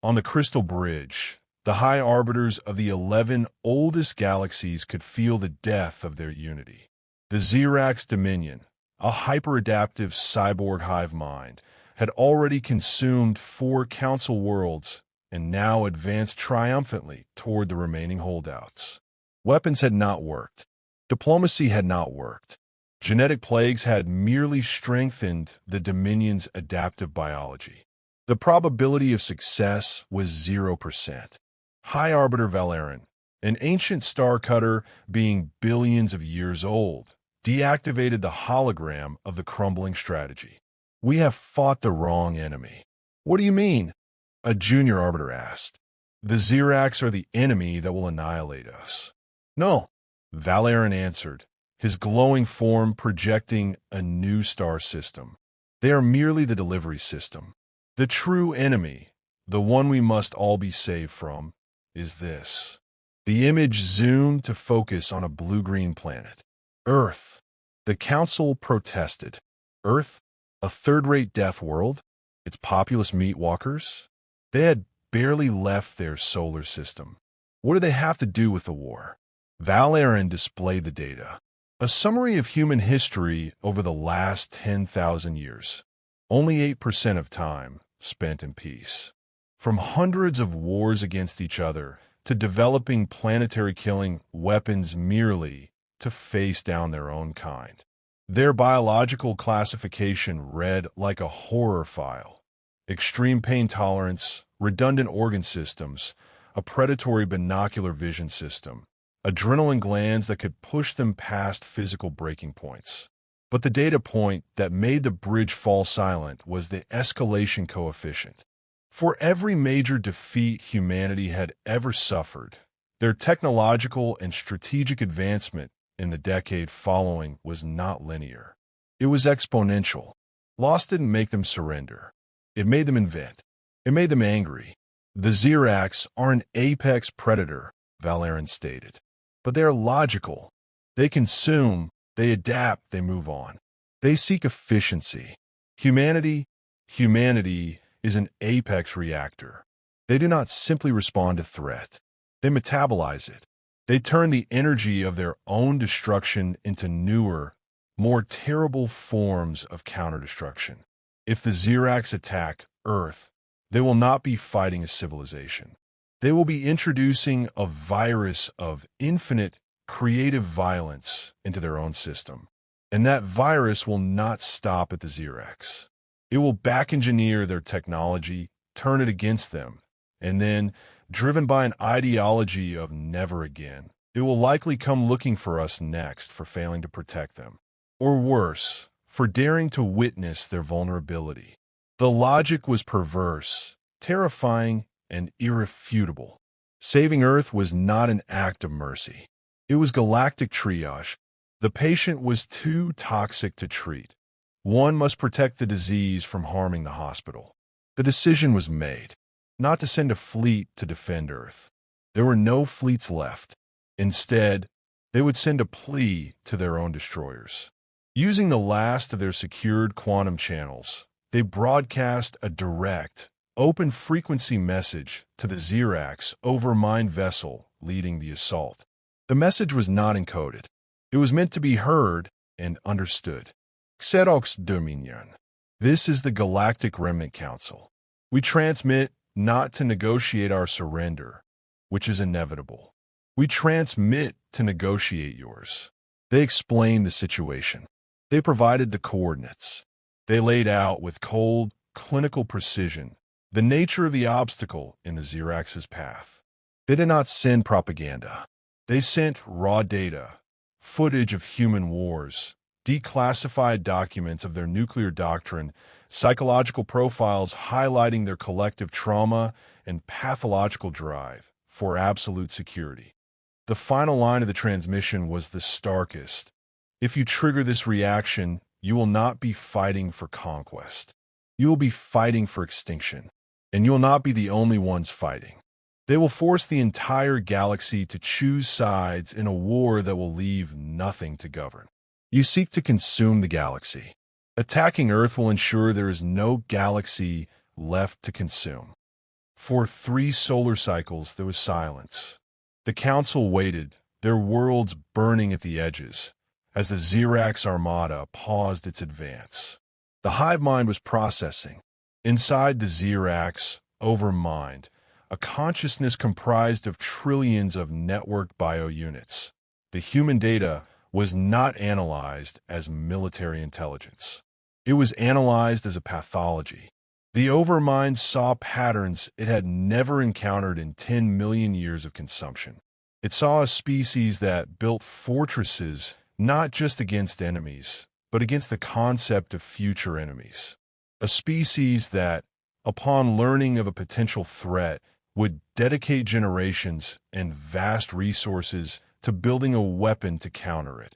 On the Crystal Bridge, the High Arbiters of the 11 oldest galaxies could feel the death of their unity. The Xerax Dominion, a hyper-adaptive cyborg hive mind, had already consumed 4 council worlds and now advanced triumphantly toward the remaining holdouts. Weapons had not worked. Diplomacy had not worked. Genetic plagues had merely strengthened the Dominion's adaptive biology. The probability of success was 0%. High Arbiter Valeran, an ancient star cutter being billions of years old, deactivated the hologram of the crumbling strategy. "We have fought the wrong enemy." "What do you mean?" a junior arbiter asked. "The Xerax are the enemy that will annihilate us." "No," Valeran answered, his glowing form projecting a new star system. "They are merely the delivery system. The true enemy, the one we must all be saved from, is this." The image zoomed to focus on a blue-green planet. Earth. The Council protested. Earth? A third-rate death world? Its populous meat walkers? They had barely left their solar system. What did they have to do with the war? Valeran displayed the data. A summary of human history over the last 10,000 years. Only 8% of time spent in peace. From hundreds of wars against each other to developing planetary killing weapons merely to face down their own kind. Their biological classification read like a horror file. Extreme pain tolerance, redundant organ systems, a predatory binocular vision system, adrenaline glands that could push them past physical breaking points. But the data point that made the bridge fall silent was the escalation coefficient. For every major defeat humanity had ever suffered, their technological and strategic advancement in the decade following was not linear. It was exponential. Loss didn't make them surrender. It made them invent. It made them angry. The Xerax are an apex predator, Valeran stated. But they are logical. They consume, they adapt, they move on. They seek efficiency. Humanity is an apex reactor. They do not simply respond to threat. They metabolize it. They turn the energy of their own destruction into newer, more terrible forms of counter-destruction. If the Xerax attack Earth, they will not be fighting a civilization. They will be introducing a virus of infinite, creative violence into their own system. And that virus will not stop at the Xerax. It will back-engineer their technology, turn it against them, and then, driven by an ideology of never again, it will likely come looking for us next for failing to protect them. Or worse, for daring to witness their vulnerability. The logic was perverse, terrifying, and irrefutable. Saving Earth was not an act of mercy. It was galactic triage. The patient was too toxic to treat. One must protect the disease from harming the hospital. The decision was made, not to send a fleet to defend Earth. There were no fleets left. Instead, they would send a Plea to their own destroyers. Using the last of their secured quantum channels, they broadcast a direct, open-frequency message to the Xerax over mine vessel leading the assault. The message was not encoded. It was meant to be heard and understood. Xerax Dominion. This is the Galactic Council. We transmit not to negotiate our surrender, which is inevitable. We transmit to negotiate yours. They explained the situation. They provided the coordinates. They laid out with cold, clinical precision the nature of the obstacle in the Xerax's path. They did not send propaganda. They sent raw data, footage of human wars, declassified documents of their nuclear doctrine, psychological profiles highlighting their collective trauma and pathological drive for absolute security. The final line of the transmission was the starkest. If you trigger this reaction, you will not be fighting for conquest. You will be fighting for extinction, and you will not be the only ones fighting. They will force the entire galaxy to choose sides in a war that will leave nothing to govern. You seek to consume the galaxy. Attacking Earth will ensure there is no galaxy left to consume. For 3 solar cycles, there was silence. The Council waited, their worlds burning at the edges, as the Xerax armada paused its advance. The hive mind was processing. Inside the Xerax overmind, a consciousness comprised of trillions of networked biounits. The human data was not analyzed as military intelligence. It was analyzed as a pathology. The overmind saw patterns it had never encountered in 10 million years of consumption. It saw a species that built fortresses not just against enemies, but against the concept of future enemies. A species that, upon learning of a potential threat, would dedicate generations and vast resources to building a weapon to counter it,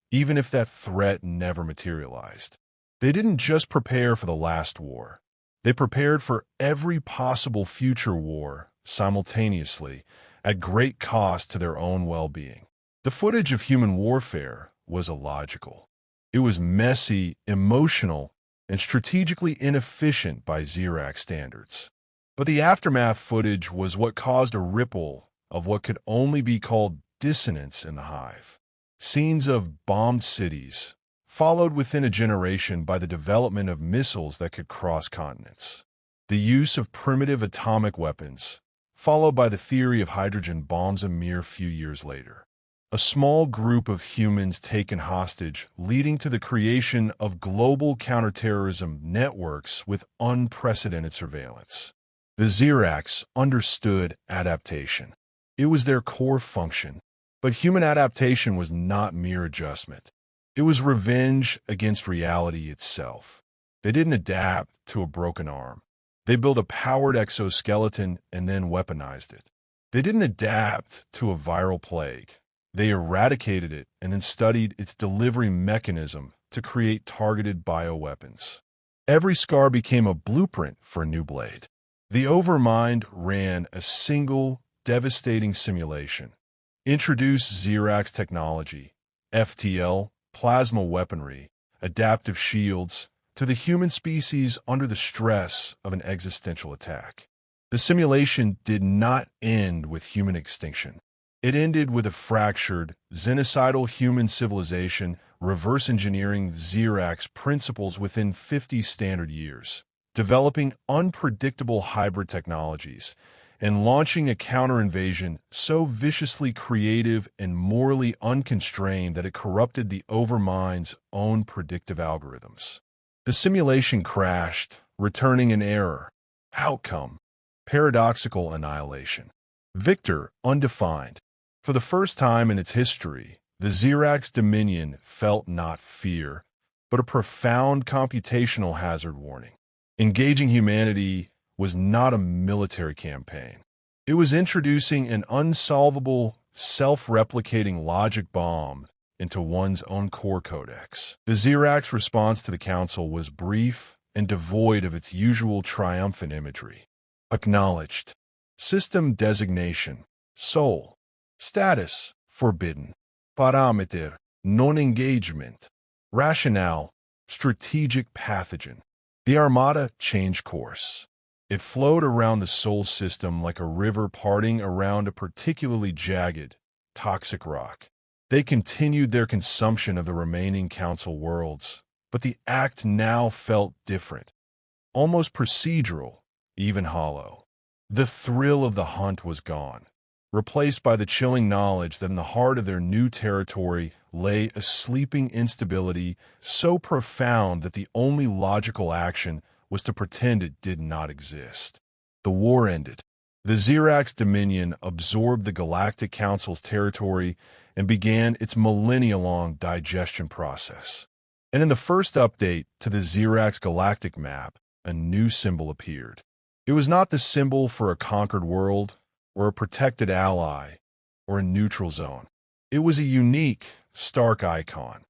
even if that threat never materialized. They didn't just prepare for the last war. They prepared for every possible future war simultaneously, at great cost to their own well-being. The footage of human warfare was illogical. It was messy, emotional, and strategically inefficient by Xerax standards. But the aftermath footage was what caused a ripple of what could only be called dissonance in the hive. Scenes of bombed cities, followed within a generation by the development of missiles that could cross continents. The use of primitive atomic weapons, followed by the theory of hydrogen bombs a mere few years later. A small group of humans taken hostage, leading to the creation of global counterterrorism networks with unprecedented surveillance. The Xerax understood adaptation. It was their core function. But human adaptation was not mere adjustment. It was revenge against reality itself. They didn't adapt to a broken arm. They built a powered exoskeleton and then weaponized it. They didn't adapt to a viral plague. They eradicated it and then studied its delivery mechanism to create targeted bioweapons. Every scar became a blueprint for a new blade. The Overmind ran a single, devastating simulation. Introduced Xerax technology, FTL, plasma weaponry, adaptive shields, to the human species under the stress of an existential attack. The simulation did not end with human extinction. It ended with a fractured, xenocidal human civilization reverse engineering Xerax principles within 50 standard years, developing unpredictable hybrid technologies, and launching a counter-invasion so viciously creative and morally unconstrained that it corrupted the Overmind's own predictive algorithms. The simulation crashed, returning an error. Outcome: paradoxical annihilation. Victor undefined. For the first time in its history, the Xerax Dominion felt not fear, but a profound computational hazard warning. Engaging humanity was not a military campaign. It was introducing an unsolvable, self-replicating logic bomb into one's own core codex. The Xerax response to the Council was brief and devoid of its usual triumphant imagery. Acknowledged. System designation: Soul. Status: forbidden. Parameter: non-engagement. Rationale: strategic pathogen. The Armada changed course. It flowed around the Sol system like a river parting around a particularly jagged, toxic rock. They continued their consumption of the remaining Council worlds, but the act now felt different, almost procedural, even hollow. The thrill of the hunt was gone, replaced by the chilling knowledge that in the heart of their new territory lay a sleeping instability so profound that the only logical action was to pretend it did not exist. The war ended. The Xerax Dominion absorbed the Galactic Council's territory and began its millennia-long digestion process. And in the first update to the Xerax Galactic map, a new symbol appeared. It was not the symbol for a conquered world, or a protected ally, or a neutral zone. It was a unique, stark icon.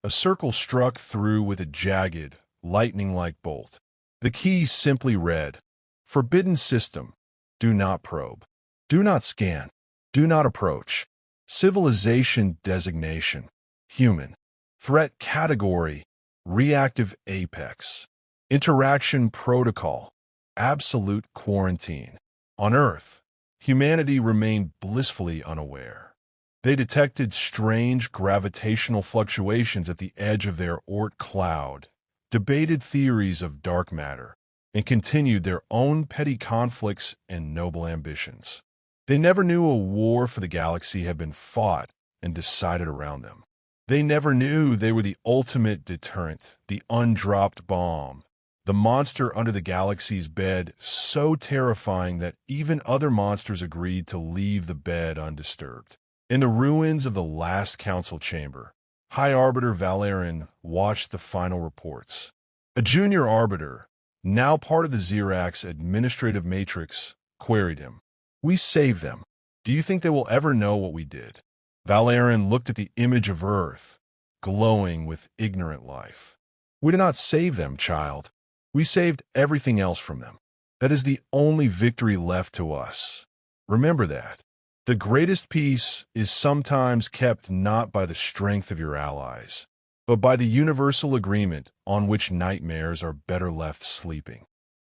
A circle struck through with a jagged, lightning-like bolt. The key simply read, "Forbidden system. Do not probe. Do not scan. Do not approach. Civilization designation: human. Threat category: reactive apex. Interaction protocol: absolute quarantine." On Earth, humanity remained blissfully unaware. They detected strange gravitational fluctuations at the edge of their Oort cloud, debated theories of dark matter, and continued their own petty conflicts and noble ambitions. They never knew a war for the galaxy had been fought and decided around them. They never knew they were the ultimate deterrent, the undropped bomb, the monster under the galaxy's bed, so terrifying that even other monsters agreed to leave the bed undisturbed. In the ruins of the last council chamber, High Arbiter Valerian watched the final reports. A junior arbiter, now part of the Xerax administrative matrix, queried him. "We saved them. Do you think they will ever know what we did?" Valerian looked at the image of Earth, glowing with ignorant life. "We did not save them, child. We saved everything else from them. That is the only victory left to us. Remember that. The greatest peace is sometimes kept not by the strength of your allies, but by the universal agreement on which nightmares are better left sleeping."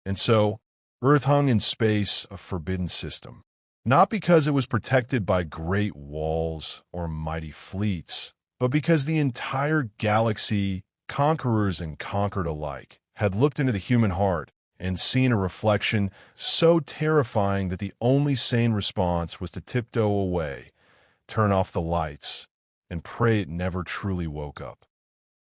And so, Earth hung in space a forbidden system. Not because it was protected by great walls or mighty fleets, but because the entire galaxy, conquerors and conquered alike, had looked into the human heart and seen a reflection so terrifying that the only sane response was to tiptoe away, turn off the lights, and pray it never truly woke up.